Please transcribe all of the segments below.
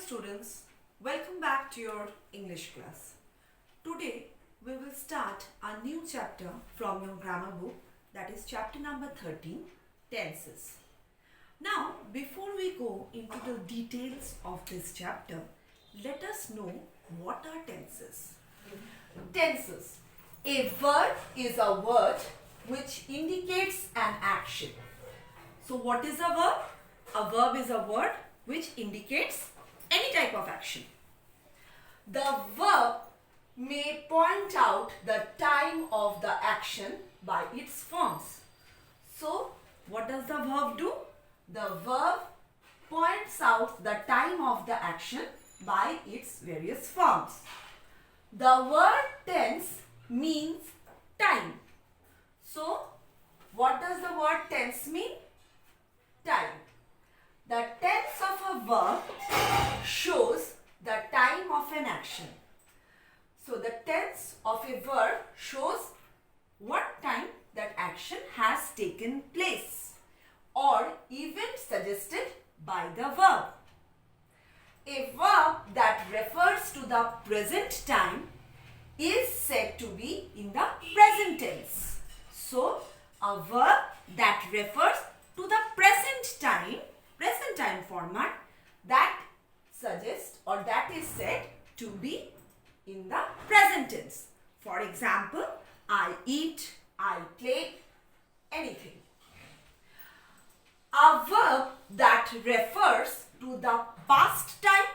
students, welcome back to your English class. Today we will start a new chapter from your grammar book, that is chapter number 13, tenses. Now before we go into the details of this chapter, let us know what are tenses. Tenses. A verb is a word which indicates an action. So what is a verb? A verb is a word which indicates any type of action. The verb may point out the time of the action by its forms. So, what does the verb do? The verb points out the time of the action by its various forms. The word tense means time. So, what does the word tense mean? Time. The tense of a verb shows the time of an action. So the tense of a verb shows what time that action has taken place or event suggested by the verb. A verb that refers to the present time is said to be in the present tense. So a verb that refers to the present time format, that suggests or that is said to be in the present tense. For example, I eat, I play, anything. A verb that refers to the past time,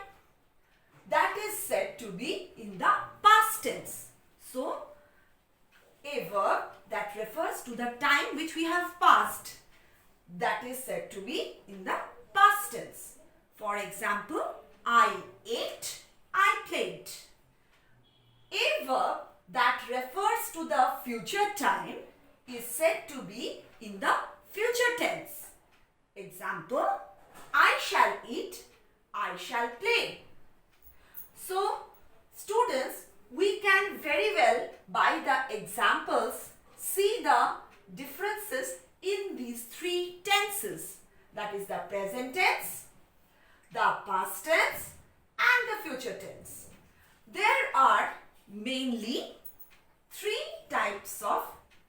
that is said to be in the past tense. So, a verb that refers to the time which we have passed, that is said to be in the past tense. For example, I ate, I played. A verb that refers to the future time is said to be in the future tense. Example, I shall eat, I shall play. So, students, we can very well by the examples see the differences in these three tenses. That is the present tense, the past tense and the future tense. There are mainly three types of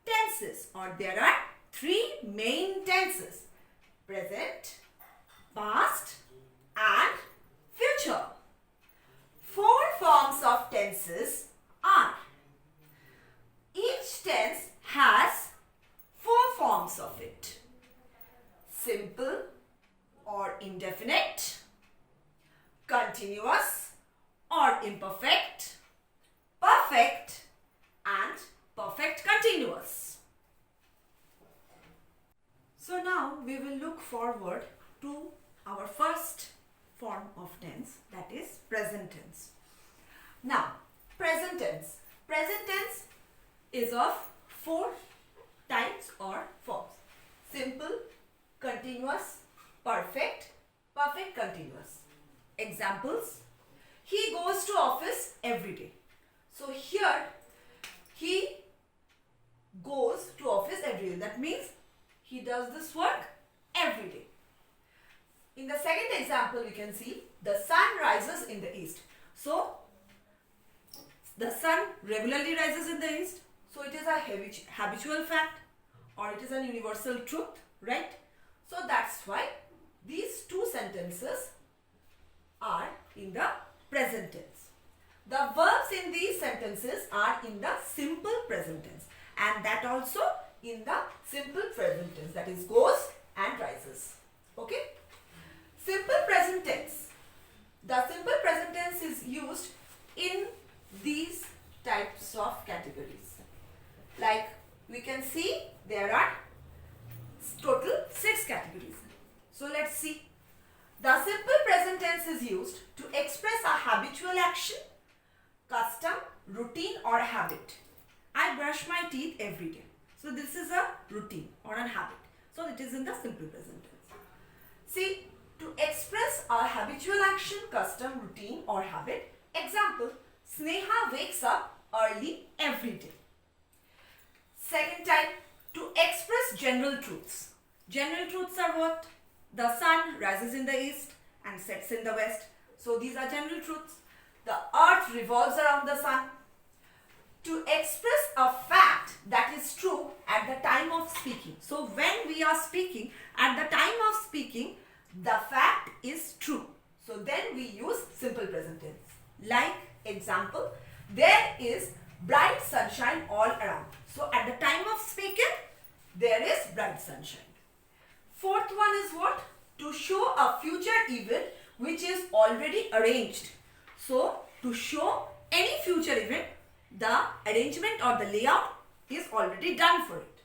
tenses, or there are three main tenses: present, past and future. Four forms of tenses are. Each tense has four forms of it: simple or indefinite, continuous or imperfect, perfect and perfect continuous. So now we will look forward to our first form of tense, that is present tense. Now, present tense. Present tense is of four types or forms: simple, continuous, perfect, perfect continuous. Examples: he goes to office every day. So here he goes to office every day. That means he does this work every day. In the second example, we can see the sun rises in the east. So the sun regularly rises in the east. So it is a habitual fact, or it is a universal truth, right? So that's why these two sentences are in the present tense. The verbs in these sentences are in the simple present tense, and that also in the simple present tense, that is goes and rises. Okay? Simple present tense. The simple present tense is used in these types of categories. Like we can see there are total 6 categories. So let's see. The simple present tense is used to express a habitual action, custom, routine or habit. I brush my teeth every day. So this is a routine or a habit. So it is in the simple present tense. See, to express a habitual action, custom, routine or habit. Example, Sneha wakes up early every day. Second type, to express general truths. General truths are what? The sun rises in the east and sets in the west. So these are general truths. The earth revolves around the sun. To express a fact that is true at the time of speaking. So when we are speaking, at the time of speaking, the fact is true. So then we use simple present tense. Like example, there is bright sunshine all around. So at the time of speaking, there is bright sunshine. Fourth one is what? To show a future event which is already arranged. So to show any future event, the arrangement or the layout is already done for it.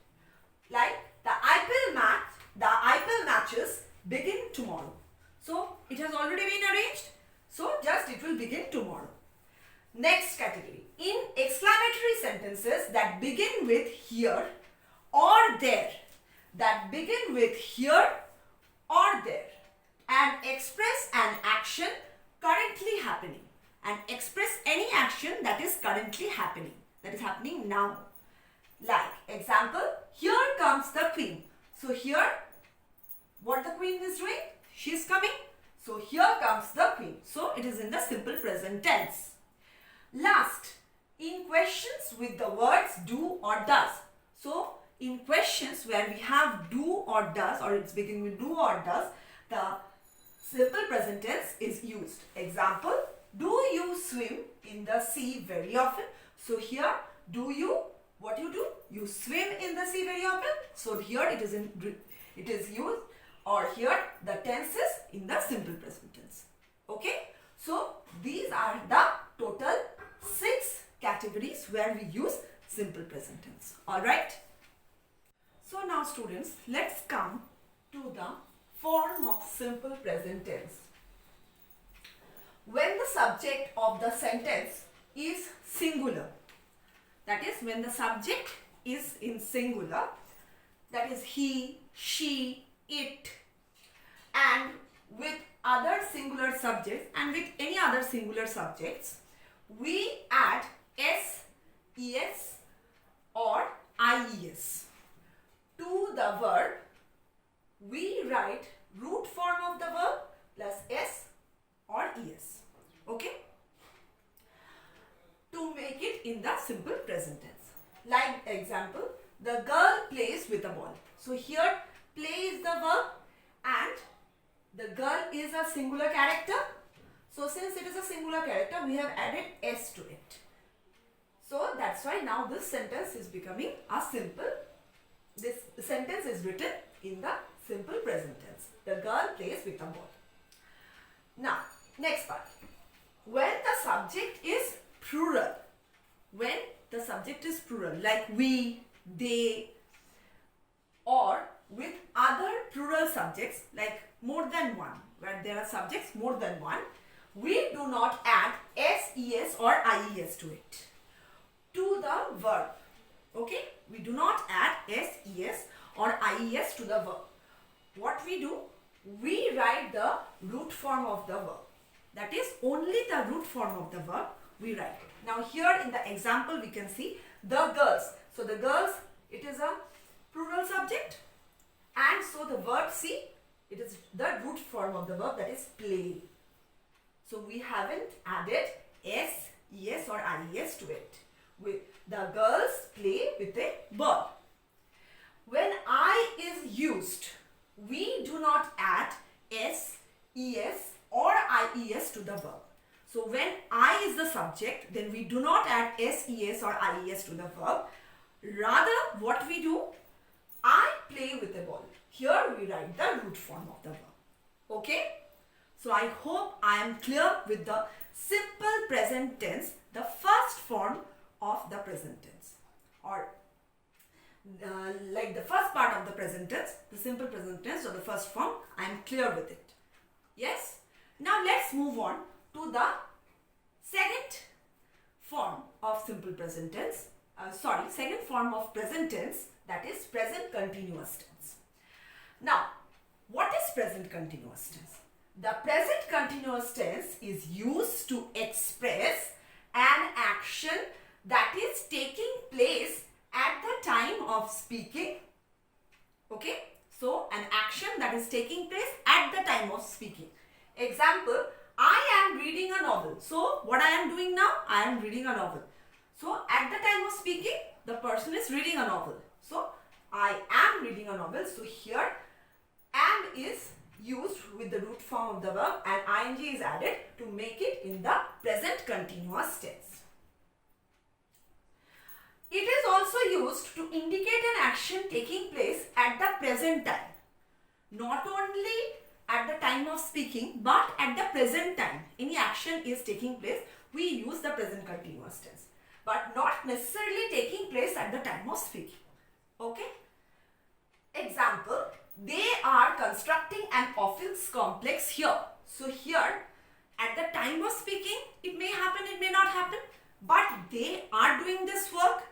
Like the IPL matches begin tomorrow. So it has already been arranged. So just it will begin tomorrow. Next category. In exclamatory sentences that begin with here or there. That begin with here or there. And express an action currently happening. And express any action that is currently happening. That is happening now. Like example, here comes the queen. So here, what the queen is doing? She is coming. So here comes the queen. So it is in the simple present tense. Last, in questions with the words do or does. So in questions where we have do or does, or it's beginning with do or does, the simple present tense is used. Example, do you swim in the sea very often? So here, do you, what you do? You swim in the sea very often. So here it is used, or here the tense is in the simple present tense. Okay. So these are the total 6 categories where we use simple present tense. Alright. So now students, let's come to the form of simple present tense. When the subject of the sentence is singular, that is when the subject is in singular, that is he, she, it, and with other singular subjects and with any other singular subjects, we add s, es or ies to the verb. We write root form of the verb plus s or es. Okay? To make it in the simple present tense. Like example, the girl plays with a ball. So here play is the verb and the girl is a singular character. So since it is a singular character, we have added s to it. So that's why now this sentence is becoming a simple. This sentence is written in the simple present tense. The girl plays with a ball. Now, next part. When the subject is plural. When the subject is plural, like we, they, or with other plural subjects like more than one, where there are subjects more than one, we do not add s, es or ies to it. To the verb. Okay? We do not add s, es or ies to the verb. What we do? We write the root form of the verb. That is only the root form of the verb we write. Now here in the example we can see the girls. So the girls, it is a plural subject, and so the verb see, it is the root form of the verb, that is play. So we haven't added s, es or ies to it. The girls play with a ball. When I is used, we do not add s, es or ies to the verb. So when I is the subject, then we do not add s, es or ies to the verb. Rather, what we do, I play with a ball. Here we write the root form of the verb. Okay? So I hope I am clear with the simple present tense, the first form of the present tense, or like the first part of the present tense, the simple present tense or the first form. I am clear with it. Yes? Now let's move on to the second form of simple present tense. Second form of present tense, that is present continuous tense. Now, what is present continuous tense? The present continuous tense is used to express an action that is taking place at the time of speaking. Okay? So, an action that is taking place at the time of speaking. Example, I am novel. So what I am doing now? I am reading a novel. So at the time of speaking, the person is reading a novel. So I am reading a novel. So here am is used with the root form of the verb and ing is added to make it in the present continuous tense. It is also used to indicate an action taking place at the present time. Not only at the time of speaking, but at the present time. Any action is taking place, we use the present continuous tense. But not necessarily taking place at the time of speaking. Okay? Example, they are constructing an office complex here. So here, at the time of speaking, it may happen, it may not happen. But they are doing this work.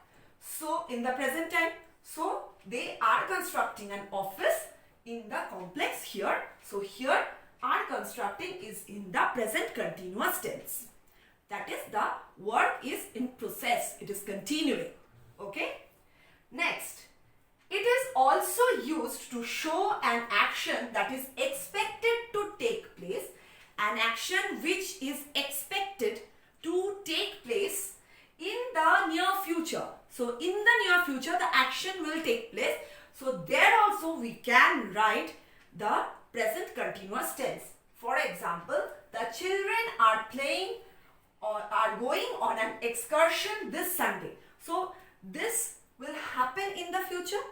So in the present time, so they are constructing an office in the complex here. So here are constructing is in the present continuous tense. That is, the work is in process. It is continuing. Okay. Next, it is also used to show an action that is expected to take place. An action which is expected to take place in the near future. So in the near future, the action will take place. So there also we can write the present continuous tense. For example, the children are playing or are going on an excursion this Sunday. So this will happen in the future,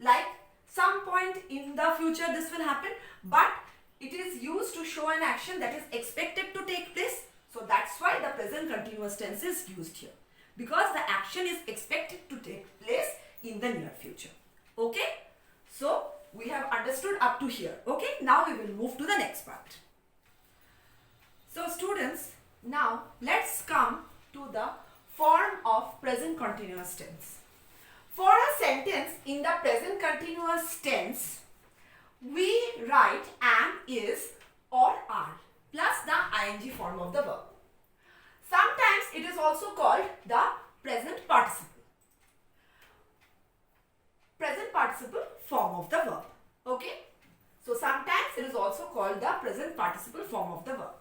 like some point in the future this will happen, but it is used to show an action that is expected to take place. So that's why the present continuous tense is used here, because the action is expected to take place in the near future. Okay, so we have understood up to here. Okay, now we will move to the next part. So students, now let's come to the form of present continuous tense. For a sentence in the present continuous tense, we write am, is or are plus the ing form of the verb. Sometimes it is also called the present participle. Present participle form of the verb. Okay. So sometimes it is also called the present participle form of the verb.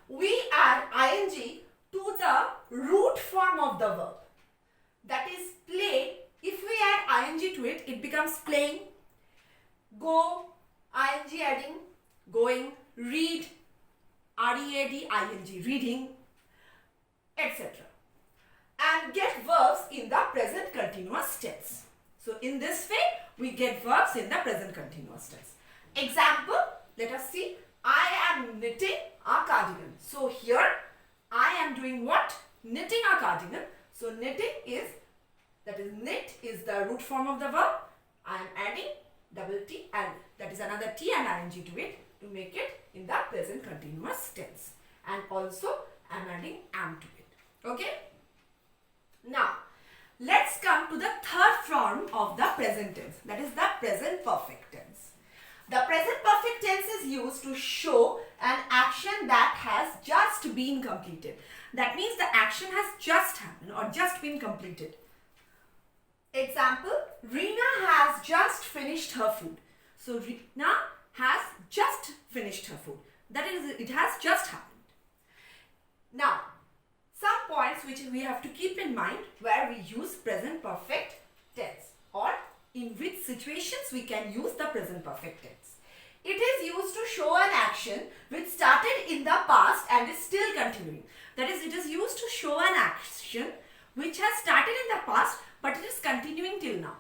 We add ing to the root form of the verb. That is play. If we add ing to it, it becomes playing. Go, ing adding, going. Read, read, ing, reading, etc. And get verbs in the present continuous tense. So in this way, we get verbs in the present continuous tense. Example, let us see. I am knitting a cardigan. So here, I am doing what? Knitting a cardigan. So knitting is, that is knit is the root form of the verb. I am adding double T and that is another T and ing to it to make it in the present continuous tense. And also, I am adding am to it. Okay? Now, let's come to the third form of the present tense. That is the present perfect tense. The present perfect tense is used to show an action that has just been completed. That means the action has just happened or just been completed. Example, Reena has just finished her food. So Reena has just finished her food. That is, it has just happened. Now, some points which we have to keep in mind where we use present perfect tense or in which situations we can use the present perfect tense. It is used to show an action which started in the past and is still continuing. That is, it is used to show an action which has started in the past but it is continuing till now.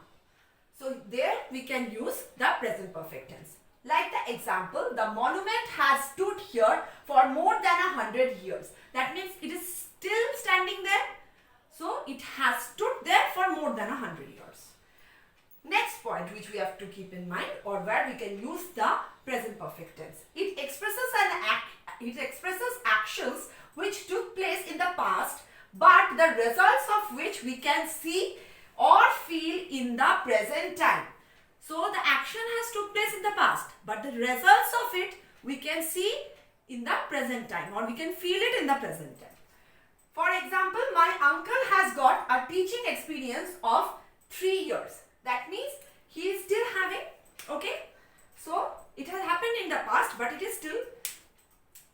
So there we can use the present perfect tense. Like the example, the monument has stood here for more than 100 years. That means it is still standing there. So it has stood there for more than 100 years. Next point which we have to keep in mind or where we can use the present perfect tense. It expresses actions which took place in the past but the results of which we can see or feel in the present time. So the action has took place in the past but the results of it we can see in the present time or we can feel it in the present time. For example, my uncle has got a teaching experience of 3 years. That means he is still having, okay. So it has happened in the past but it is still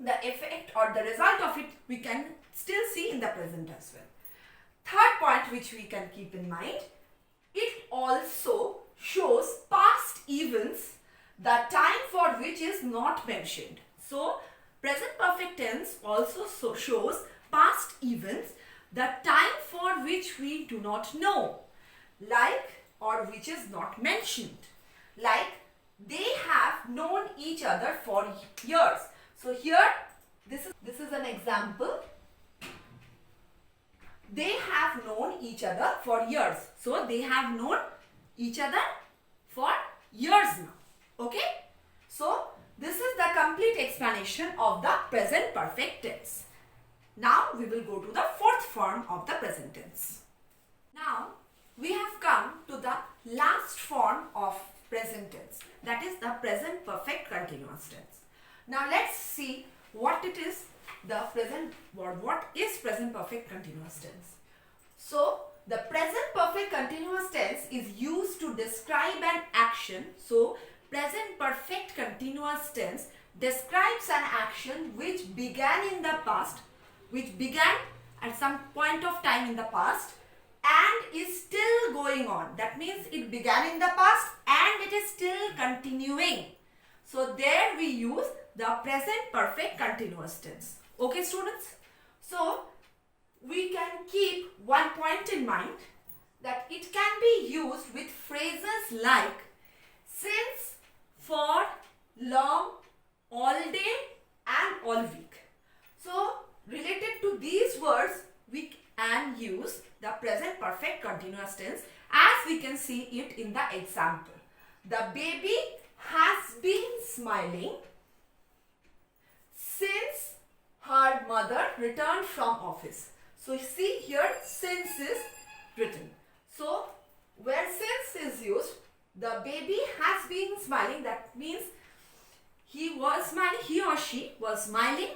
the effect or the result of it we can still see in the present as well. Third point which we can keep in mind, it also shows past events, the time for which is not mentioned. So, present perfect tense also shows past events, the time for which we do not know, like or which is not mentioned. Like, they have known each other for years. So, here this is an example. They have known each other for years. So, they have known each other for years now. Okay? So, this is the complete explanation of the present perfect tense. Now, we will go to the fourth form of the present tense. Now, we have come to the last form of present tense, that is the present perfect continuous tense. Now, let's see what it is, what is present perfect continuous tense. So, the present perfect continuous tense is used to describe an action. So, present perfect continuous tense describes an action which began in the past, which began at some point of time in the past and is still going on. That means it began in the past and it is still continuing. So, there we use the present perfect continuous tense. Okay, students? So, we can keep one point in mind, that it can be used with phrases like since, for, long, all day and all week. So, related to these words, we can use the present perfect continuous tense as we can see it in the example. The baby has been smiling since her mother returned from office. So, see here since is written. So, where since is used, the baby has been smiling. That means he was smiling, he or she was smiling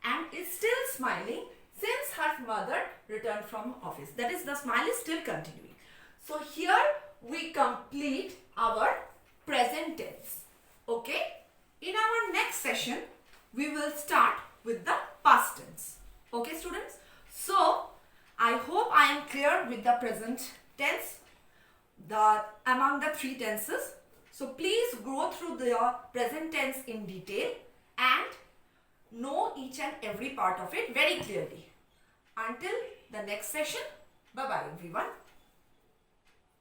and is still smiling since her mother returned from office. That is, the smile is still continuing. So, here we complete our present tense. Okay? In our next session, we will start with the past tense. Okay, students? So, I hope I am clear with the present tense, among the three tenses. So, please go through the present tense in detail and know each and every part of it very clearly. Until the next session, bye-bye everyone.